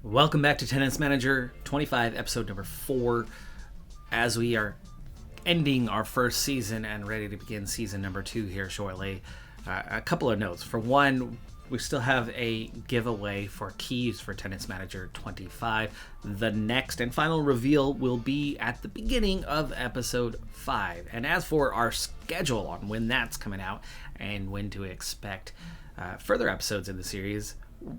Welcome back to Tennis Manager 25, episode number 4. As we are ending our first season and ready to begin season number 2 here shortly, a couple of notes. For one, we still have a giveaway for keys for Tennis Manager 25. The next and final reveal will be at the beginning of episode 5. And as for our schedule on when that's coming out and when to expect further episodes in the series,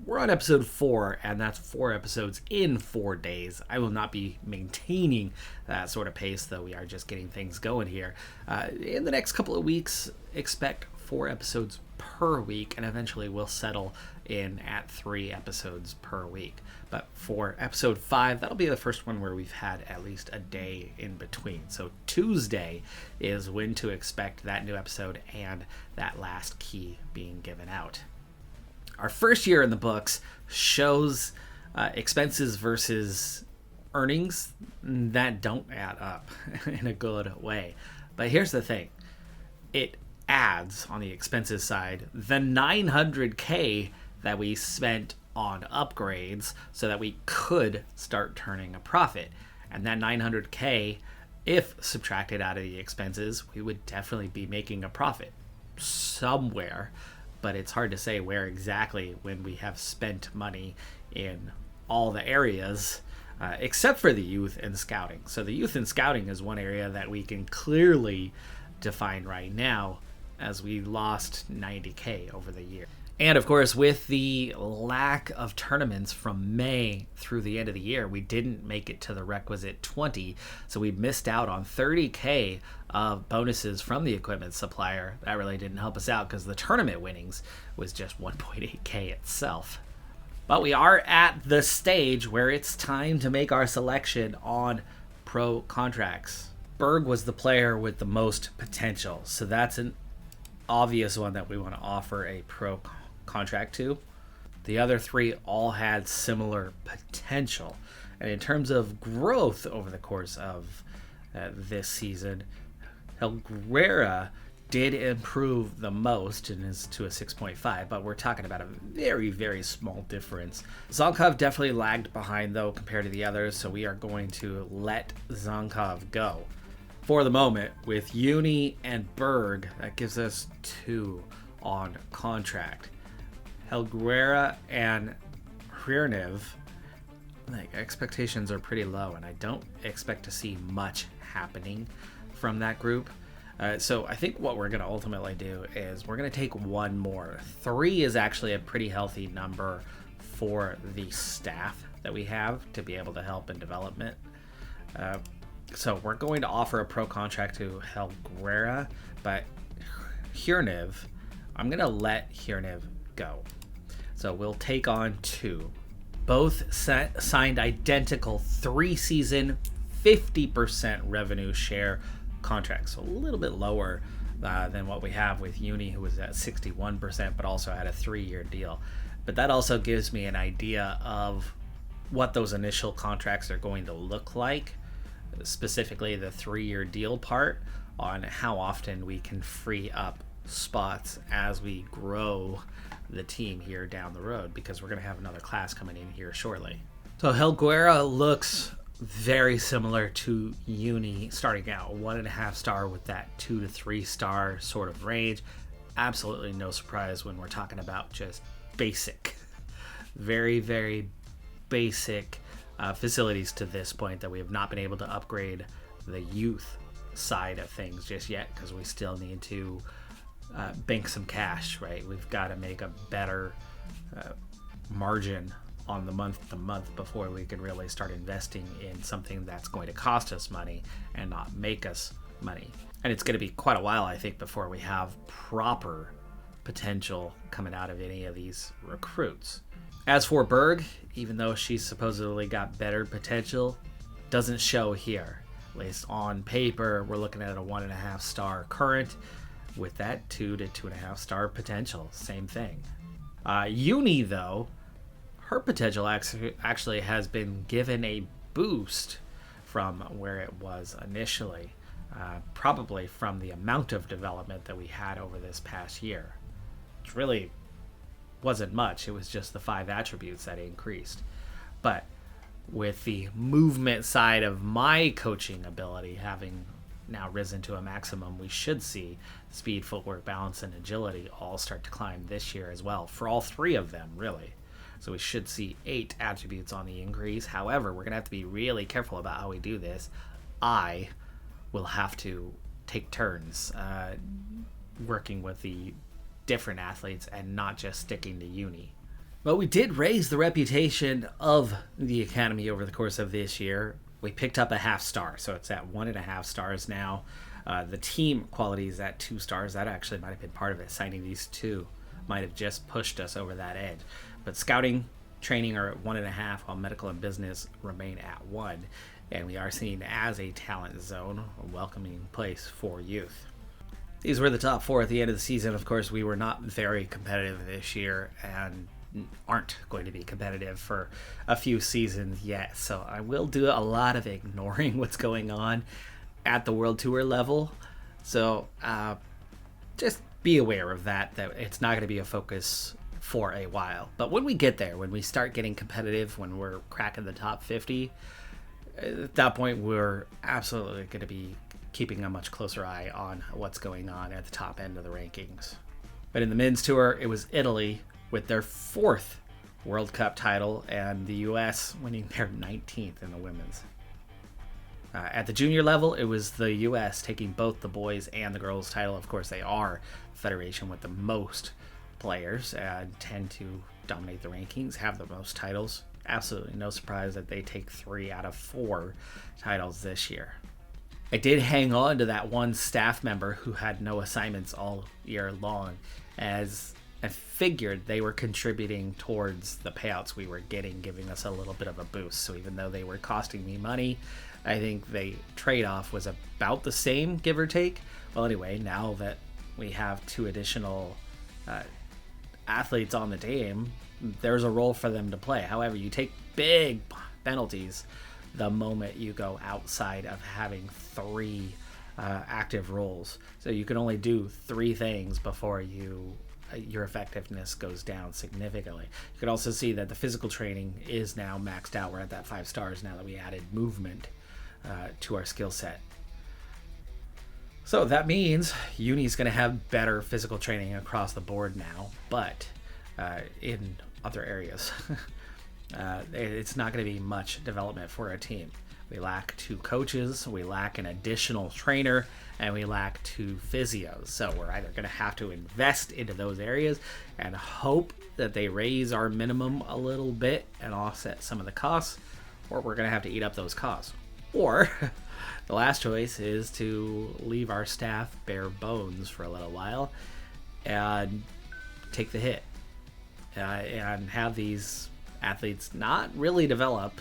we're on episode 4, and that's 4 episodes in 4 days. I will not be maintaining that sort of pace, though we are just getting things going here. In the next couple of weeks, expect 4 episodes per week, and eventually we'll settle in at 3 episodes per week. But for episode 5, that'll be the first one where we've had at least a day in between. So Tuesday is when to expect that new episode and that last key being given out. Our first year in the books shows expenses versus earnings that don't add up in a good way. But here's the thing. It adds, on the expenses side, the $900K that we spent on upgrades so that we could start turning a profit. And that $900K, if subtracted out of the expenses, we would definitely be making a profit somewhere. But it's hard to say where exactly when we have spent money in all the areas, except for the youth and scouting. So the youth and scouting is one area that we can clearly define right now, as we lost $90K over the year. And of course, with the lack of tournaments from May through the end of the year, we didn't make it to the requisite 20, so we missed out on $30K of bonuses from the equipment supplier. That really didn't help us out because the tournament winnings was just $1.8K itself. But we are at the stage where it's time to make our selection on pro contracts. Berg was the player with the most potential, so that's an obvious one that we want to offer a pro contract to. The other 3 all had similar potential, and in terms of growth over the course of this season, Helguera did improve the most and is to a 6.5, but we're talking about a very, very small difference. Zonkov definitely lagged behind, though, compared to the others, so we are going to let Zonkov go. For the moment, with Uni and Berg, that gives us 2 on contract. Helguera and Hriernev, expectations are pretty low, and I don't expect to see much happening from that group. So I think what we're going to ultimately do is we're going to take 1 more. 3 is actually a pretty healthy number for the staff that we have to be able to help in development. So we're going to offer a pro contract to Helguera, but Hriernev, I'm going to let Hriernev go. So we'll take on 2. Both signed identical 3-season, 50% revenue share contracts. So a little bit lower than what we have with Uni, who was at 61%, but also had a 3-year deal. But that also gives me an idea of what those initial contracts are going to look like, specifically the 3-year deal part, on how often we can free up spots as we grow the team here down the road, because we're going to have another class coming in here shortly. So Helguera looks very similar to Uni, starting out 1.5 star with that 2 to 3 star sort of range. Absolutely no surprise when we're talking about just basic, very, very basic facilities to this point, that we have not been able to upgrade the youth side of things just yet, because we still need to bank some cash, right? We've got to make a better margin on the month before we can really start investing in something that's going to cost us money and not make us money. And it's going to be quite a while, I think, before we have proper potential coming out of any of these recruits. As for Berg, even though she supposedly got better potential, doesn't show here. At least on paper, we're looking at a 1.5 star current with that 2 to 2.5 star potential. Same thing. Uni, though, her potential actually has been given a boost from where it was initially, probably from the amount of development that we had over this past year. Which really wasn't much. It was just the 5 attributes that increased. But with the movement side of my coaching ability having now risen to a maximum, we should see speed, footwork, balance, and agility all start to climb this year as well, for all three of them, really. So we should see 8 attributes on the increase. However, we're going to have to be really careful about how we do this. I will have to take turns working with the different athletes and not just sticking to uni. But we did raise the reputation of the Academy over the course of this year. We picked up a half star, so it's at 1.5 stars now. The team quality is at 2 stars. That actually might have been part of it. Signing these 2 might have just pushed us over that edge. But scouting, training are at 1.5, while medical and business remain at 1. And we are seen as a talent zone, a welcoming place for youth. These were the top 4 at the end of the season. Of course, we were not very competitive this year and aren't going to be competitive for a few seasons yet. So I will do a lot of ignoring what's going on at the World Tour level. So just be aware of that it's not going to be a focus for a while. But when we get there, when we start getting competitive, when we're cracking the top 50, at that point we're absolutely going to be keeping a much closer eye on what's going on at the top end of the rankings. But in the men's tour, it was Italy with their 4th World Cup title, and the U.S. winning their 19th in the women's. At the junior level, it was the U.S. taking both the boys and the girls title. Of course, they are the federation with the most players and tend to dominate the rankings, have the most titles. Absolutely no surprise that they take 3 out of 4 titles this year. I did hang on to that one staff member who had no assignments all year long, as I figured they were contributing towards the payouts we were getting, giving us a little bit of a boost. So even though they were costing me money, I think the trade-off was about the same, give or take. Well, anyway, now that we have 2 additional athletes on the team, there's a role for them to play. However, you take big penalties the moment you go outside of having 3 active roles. So you can only do 3 things before your effectiveness goes down significantly. You can also see that the physical training is now maxed out. We're at that 5 stars now that we added movement to our skill set. So that means Uni's going to have better physical training across the board now, but in other areas. It's not going to be much development for our team. We lack 2 coaches, we lack an additional trainer, and we lack 2 physios. So we're either going to have to invest into those areas and hope that they raise our minimum a little bit and offset some of the costs, or we're going to have to eat up those costs. Or the last choice is to leave our staff bare bones for a little while and take the hit and have these athletes not really develop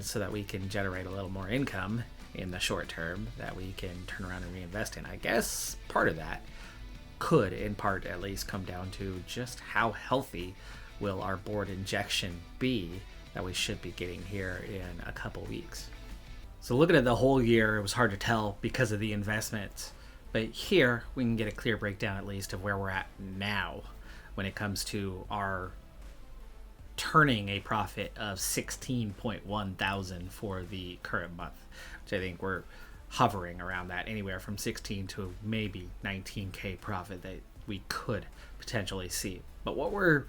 so that we can generate a little more income in the short term that we can turn around and reinvest in. I guess part of that could, in part at least, come down to just how healthy will our board injection be that we should be getting here in a couple weeks. So looking at the whole year, it was hard to tell because of the investments. But here we can get a clear breakdown at least of where we're at now when it comes to our turning a profit of 16.1 thousand for the current month, which I think we're hovering around that, anywhere from 16 to maybe 19k profit that we could potentially see. But what we're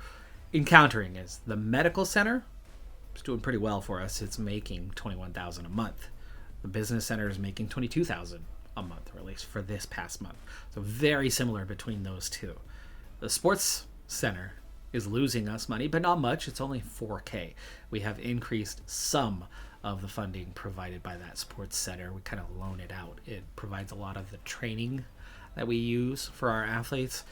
encountering is the medical center is doing pretty well for us. It's making 21,000 a month. The business center is making 22,000 a month, or at least for this past month. So very similar between those two. The sports center is losing us money, but not much. It's only 4k. We have increased some of the funding provided by that sports center. We kind of loan it out. It provides a lot of the training that we use for our athletes,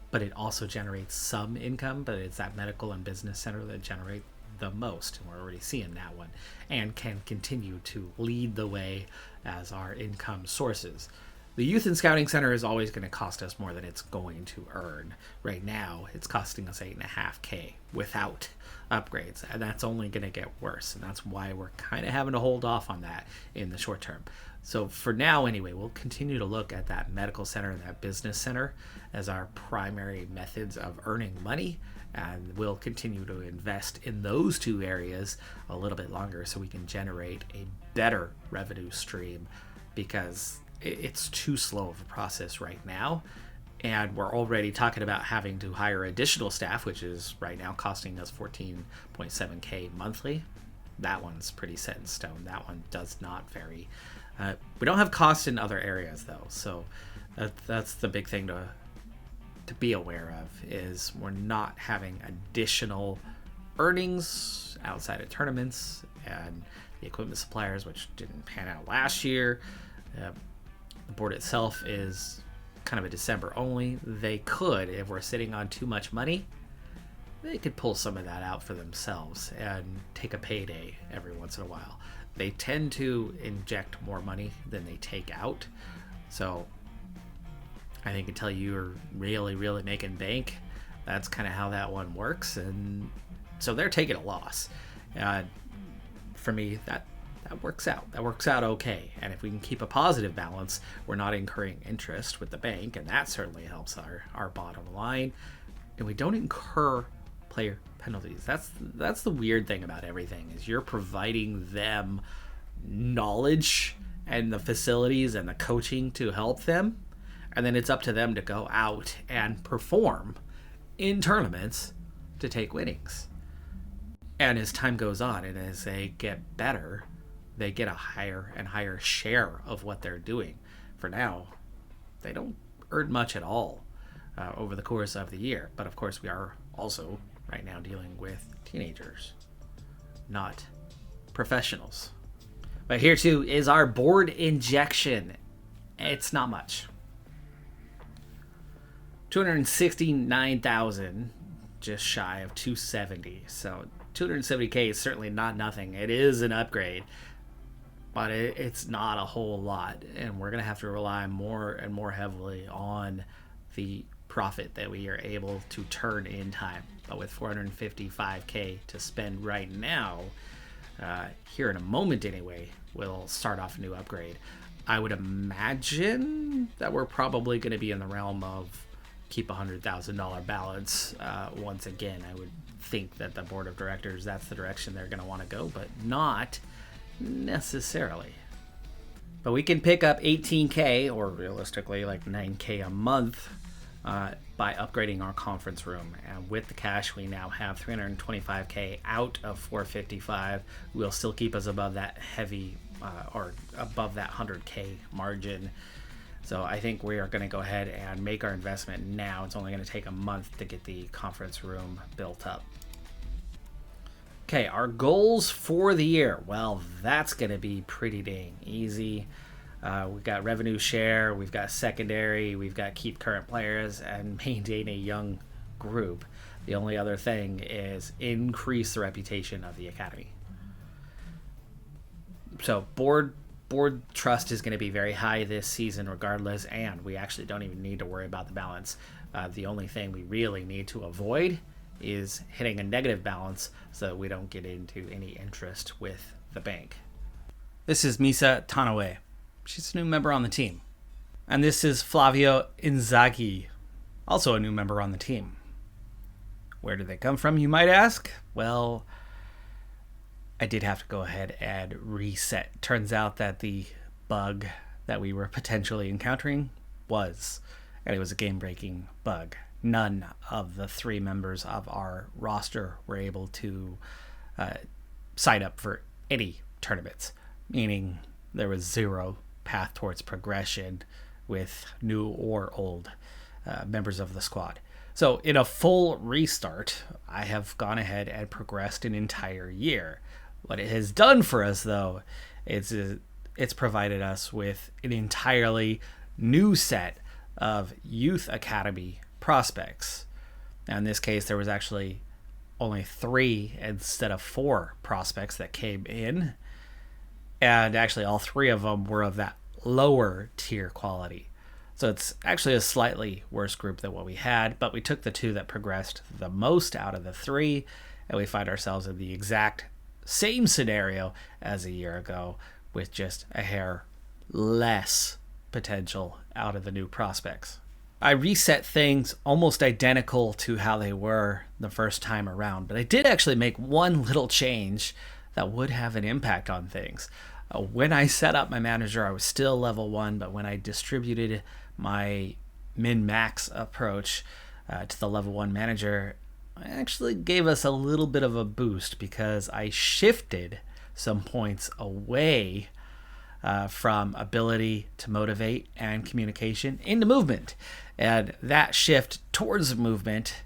but it also generates some income. But it's that medical and business center that generate the most, and we're already seeing that one, and can continue to lead the way as our income sources. The Youth and Scouting Center is always going to cost us more than it's going to earn. Right now, it's costing us $8.5K without upgrades, and that's only going to get worse, and that's why we're kind of having to hold off on that in the short term. So for now anyway, we'll continue to look at that medical center and that business center as our primary methods of earning money, and we'll continue to invest in those two areas a little bit longer so we can generate a better revenue stream, because it's too slow of a process right now. And we're already talking about having to hire additional staff, which is right now costing us $14.7K monthly. That one's pretty set in stone. That one does not vary. We don't have costs in other areas though, so that's the big thing to be aware of, is we're not having additional earnings outside of tournaments and the equipment suppliers, which didn't pan out last year. The board itself is kind of a December only. They could, if we're sitting on too much money, they could pull some of that out for themselves and take a payday every once in a while. They tend to inject more money than they take out. So I think until you're really, really making bank, that's kind of how that one works. And so they're taking a loss. For me, that works out. That works out okay. And if we can keep a positive balance, we're not incurring interest with the bank, and that certainly helps our bottom line. And we don't incur player penalties. That's the weird thing about everything, is you're providing them knowledge and the facilities and the coaching to help them, and then it's up to them to go out and perform in tournaments to take winnings. And as time goes on and as they get better, they get a higher and higher share of what they're doing. For now, they don't earn much at all over the course of the year. But of course, we are also right now dealing with teenagers, not professionals. But here too is our board injection. It's not much. 269,000, just shy of 270. So 270K is certainly not nothing. It is an upgrade, but it's not a whole lot, and we're going to have to rely more and more heavily on the profit that we are able to turn in time. But with 455K to spend right now, here in a moment anyway, we'll start off a new upgrade. I would imagine that we're probably going to be in the realm of keep $100,000 balance. Once again, I would think that the board of directors, that's the direction they're going to want to go, but not necessarily. But we can pick up 18K, or realistically like 9K a month, by upgrading our conference room. And with the cash, we now have 325K out of 455. We'll still keep us above that heavy or above that 100K margin. So I think we are going to go ahead and make our investment now. It's only going to take a month to get the conference room built up. Okay, our goals for the year. Well, that's going to be pretty dang easy. We've got revenue share, we've got secondary, we've got keep current players, and maintain a young group. The only other thing is increase the reputation of the academy. So board trust is going to be very high this season regardless, and we actually don't even need to worry about the balance. The only thing we really need to avoid is hitting a negative balance so that we don't get into any interest with the bank. This is Misa Tanawe. She's a new member on the team. And this is Flavio Inzaghi, also a new member on the team. Where did they come from, you might ask? Well, I did have to go ahead and reset. Turns out that the bug that we were potentially encountering and it was a game-breaking bug. None of the 3 members of our roster were able to sign up for any tournaments, meaning there was 0 path towards progression with new or old members of the squad. So in a full restart, I have gone ahead and progressed an entire year. What it has done for us, though, it's provided us with an entirely new set of youth academy prospects. Now, in this case, there was actually only 3 instead of 4 prospects that came in. And actually, all 3 of them were of that lower tier quality. So it's actually a slightly worse group than what we had, but we took the 2 that progressed the most out of the 3, and we find ourselves in the exact same scenario as a year ago, with just a hair less potential out of the new prospects. I reset things almost identical to how they were the first time around, but I did actually make one little change that would have an impact on things. When I set up my manager, I was still level 1, but when I distributed my min-max approach to the level 1 manager, I actually gave us a little bit of a boost because I shifted some points away from ability to motivate and communication into movement. And that shift towards movement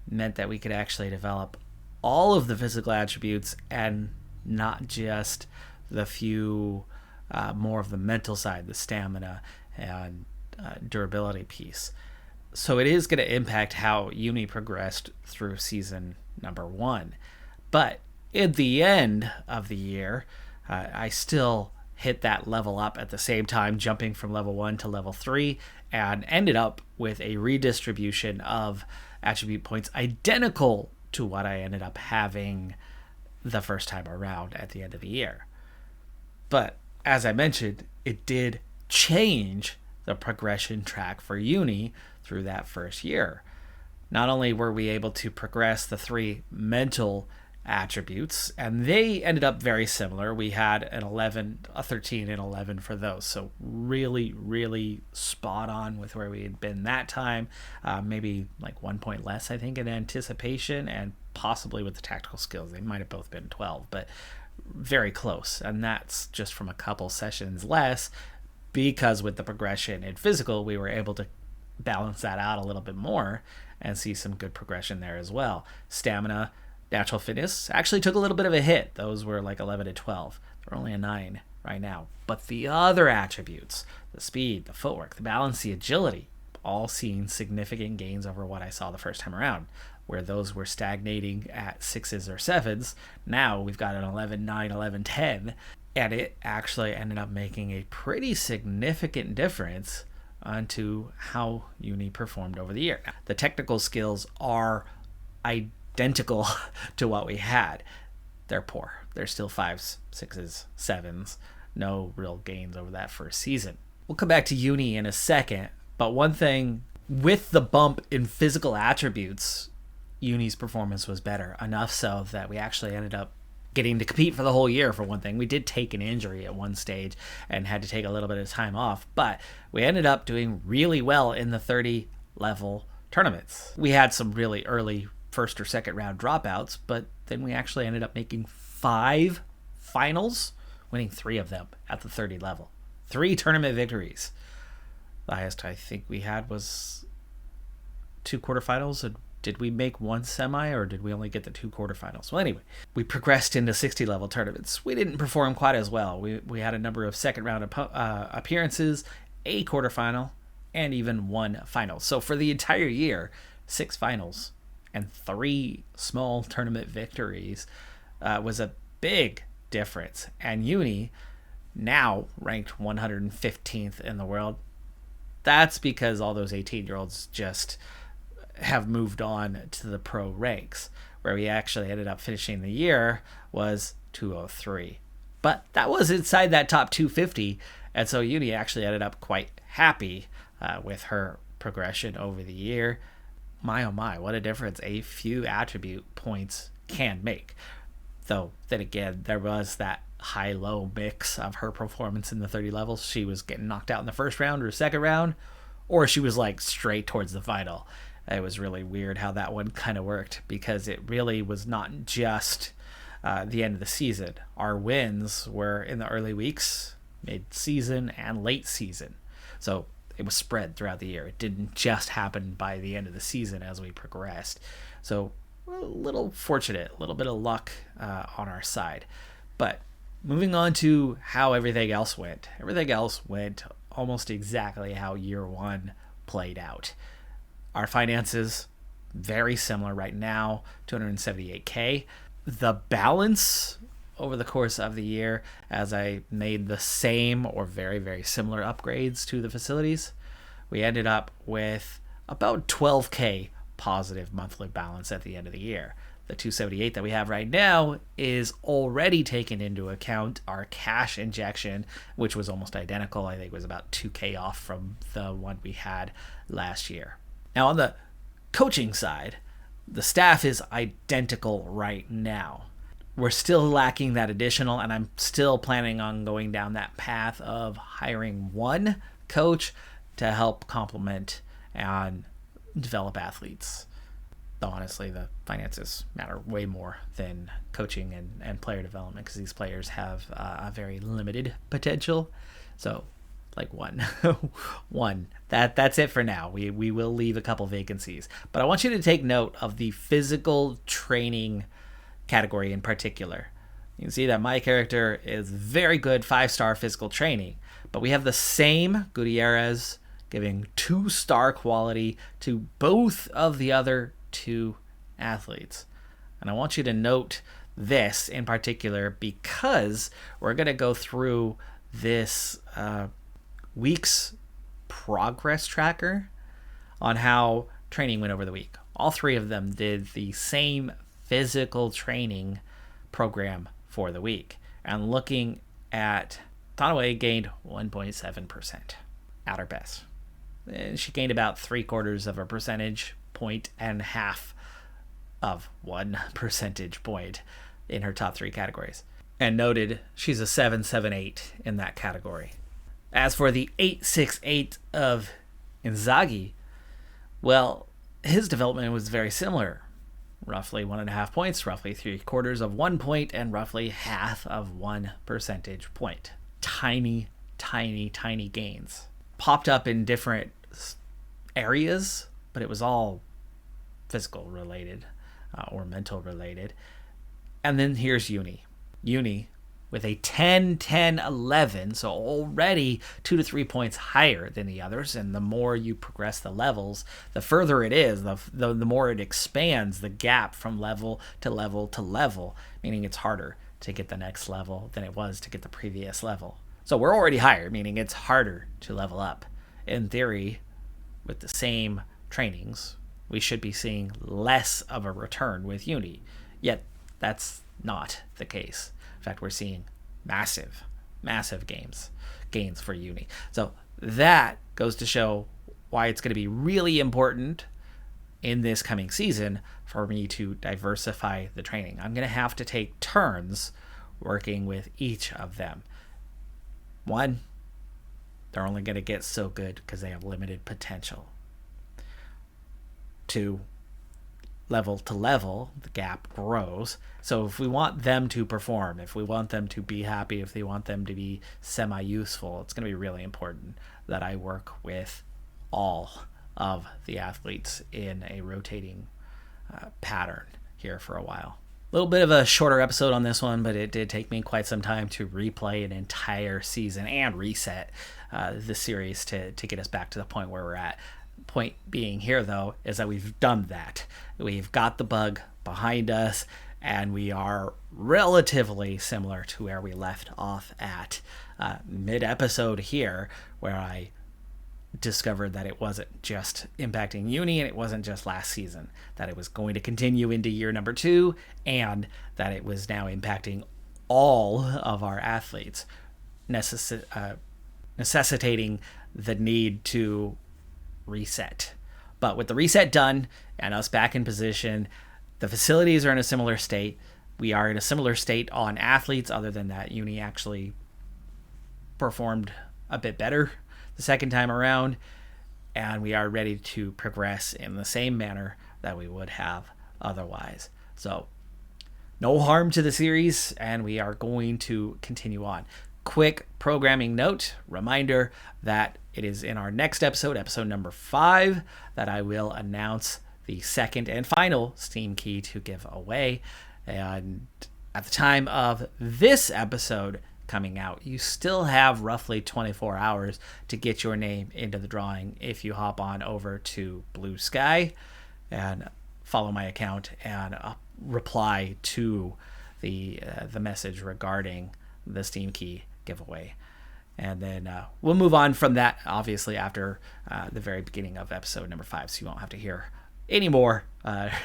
meant that we could actually develop all of the physical attributes and not just the few more of the mental side, the stamina and durability piece. So it is going to impact how Uni progressed through season number 1. But at the end of the year, I still hit that level up at the same time, jumping from level 1 to level 3, and ended up with a redistribution of attribute points identical to what I ended up having the first time around at the end of the year. But as I mentioned, it did change the progression track for Uni through that first year. Not only were we able to progress the 3 mental attributes, and they ended up very similar. We had a 13 and 11 for those, so really, really spot on with where we had been that time. Maybe like 1 point less, I think, in anticipation, and possibly with the tactical skills. They might have both been 12, but very close, and that's just from a couple sessions less, because with the progression in physical, we were able to balance that out a little bit more and see some good progression there as well. Stamina, natural fitness actually took a little bit of a hit. Those were like 11 to 12. They're only a 9 right now. But the other attributes, the speed, the footwork, the balance, the agility, all seeing significant gains over what I saw the first time around. Where those were stagnating at 6s or 7s, now we've got an 11, 9, 11, 10. And it actually ended up making a pretty significant difference onto how Uni performed over the year. The technical skills are identical to what we had. They're poor. They're still 5s, 6s, 7s. No real gains over that first season. We'll come back to Uni in a second, but one thing with the bump in physical attributes, Uni's performance was better, enough so that we actually ended up getting to compete for the whole year. For one thing, we did take an injury at one stage and had to take a little bit of time off, but we ended up doing really well in the 30 level tournaments. We had some really early first or second round dropouts, but then we actually ended up making 5 finals, winning 3 of them at the 30 level. 3 tournament victories. The highest I think we had was 2 quarterfinals. And did we make 1 semi, or did we only get the 2 quarterfinals? Well, anyway, we progressed into 60 level tournaments. We didn't perform quite as well. We had a number of second round appearances, a quarterfinal, and even 1 final. So for the entire year, 6 finals and 3 small tournament victories was a big difference. And Uni, now ranked 115th in the world, that's because all those 18-year-olds just have moved on to the pro ranks. Where we actually ended up finishing the year was 203. But that was inside that top 250, and so Uni actually ended up quite happy with her progression over the year. My oh my, what a difference a few attribute points can make. Though, then again, there was that high-low mix of her performance in the 30 levels. She was getting knocked out in the first round or second round, or she was like straight towards the final. It was really weird how that one kind of worked, because it really was not just the end of the season. Our wins were in the early weeks, mid-season, and late season. So it was spread throughout the year. It didn't just happen by the end of the season as we progressed. So a little fortunate, a little bit of luck on our side. But moving on to how everything else went. Everything else went almost exactly how year 1 played out. Our finances, very similar right now, $278K. The balance over the course of the year as I made the same or very, very similar upgrades to the facilities. We ended up with about 12K positive monthly balance at the end of the year. The 278 that we have right now is already taken into account our cash injection, which was almost identical. I think it was about 2K off from the one we had last year. Now, on the coaching side, the staff is identical right now. We're still lacking that additional, and I'm still planning on going down that path of hiring one coach to help complement and develop athletes. Though honestly, the finances matter way more than coaching and player development, because these players have a very limited potential. So, like one. That's it for now. We will leave a couple vacancies. But I want you to take note of the physical training category in particular. You can see that my character is very good 5-star physical training, but we have the same Gutierrez giving 2-star quality to both of the other 2 athletes. And I want you to note this in particular because we're going to go through this week's progress tracker on how training went over the week. All 3 of them did the same physical training program for the week. And looking at Tanaway gained 1.7% at her best. She gained about 3/4 of a percentage point and half of 1 percentage point in her top 3 categories. And noted she's a 7.78 in that category. As for the 8.68 of Inzaghi, well, his development was very similar. Roughly 1.5 points, roughly 3/4 of 1 point, and roughly half of 1 percentage point. Tiny, tiny, tiny gains. Popped up in different areas, but it was all physical related or mental related. And then here's Uni with a 10-10-11, so already 2 to 3 points higher than the others. And the more you progress the levels, the further it is, the more it expands the gap from level to level to level, meaning it's harder to get the next level than it was to get the previous level. So we're already higher, meaning it's harder to level up. In theory, with the same trainings, we should be seeing less of a return with Uni. Yet that's not the case. In fact, we're seeing massive gains for Uni. So that goes to show why it's going to be really important in this coming season for me to diversify the training. I'm going to have to take turns working with each of them. One, they're only going to get so good because they have limited potential. 2, level to level, the gap grows. So if we want them to perform, if we want them to be happy, if they want them to be semi-useful, it's going to be really important that I work with all of the athletes in a rotating pattern here for a while. A little bit of a shorter episode on this one, but it did take me quite some time to replay an entire season and reset the series to get us back to the point where we're at. Point being here, though, is that we've done that. We've got the bug behind us, and we are relatively similar to where we left off at mid-episode here, where I discovered that it wasn't just impacting Uni and it wasn't just last season, that it was going to continue into year number 2, and that it was now impacting all of our athletes, necessitating the need to reset. But with the reset done and us back in position, the facilities are in a similar state. We are in a similar state on athletes, other than that Uni actually performed a bit better the second time around, and we are ready to progress in the same manner that we would have otherwise. So no harm to the series, and we are going to continue on. Quick programming note, reminder that it is in our next episode number 5, that I will announce the second and final Steam key to give away. And at the time of this episode coming out, you still have roughly 24 hours to get your name into the drawing if you hop on over to Blue Sky and follow my account and reply to the message regarding the Steam key giveaway. And then we'll move on from that, obviously, after the very beginning of episode number 5, so you won't have to hear any more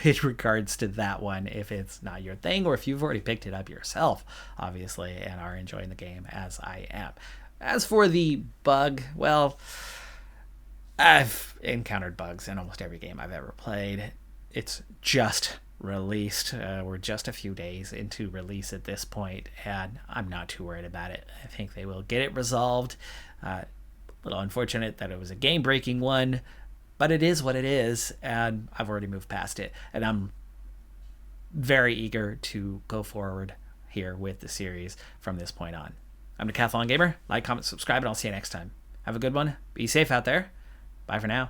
in regards to that one if it's not your thing, or if you've already picked it up yourself, obviously, and are enjoying the game as I am. As for the bug, well, I've encountered bugs in almost every game I've ever played. It's just released. We're just a few days into release at this point, and I'm not too worried about it. I think they will get it resolved. A little unfortunate that it was a game-breaking one, but it is what it is, and I've already moved past it, and I'm very eager to go forward here with the series from this point on. I'm Decathlon Gamer. Like, comment, subscribe, and I'll see you next time. Have a good one. Be safe out there. Bye for now.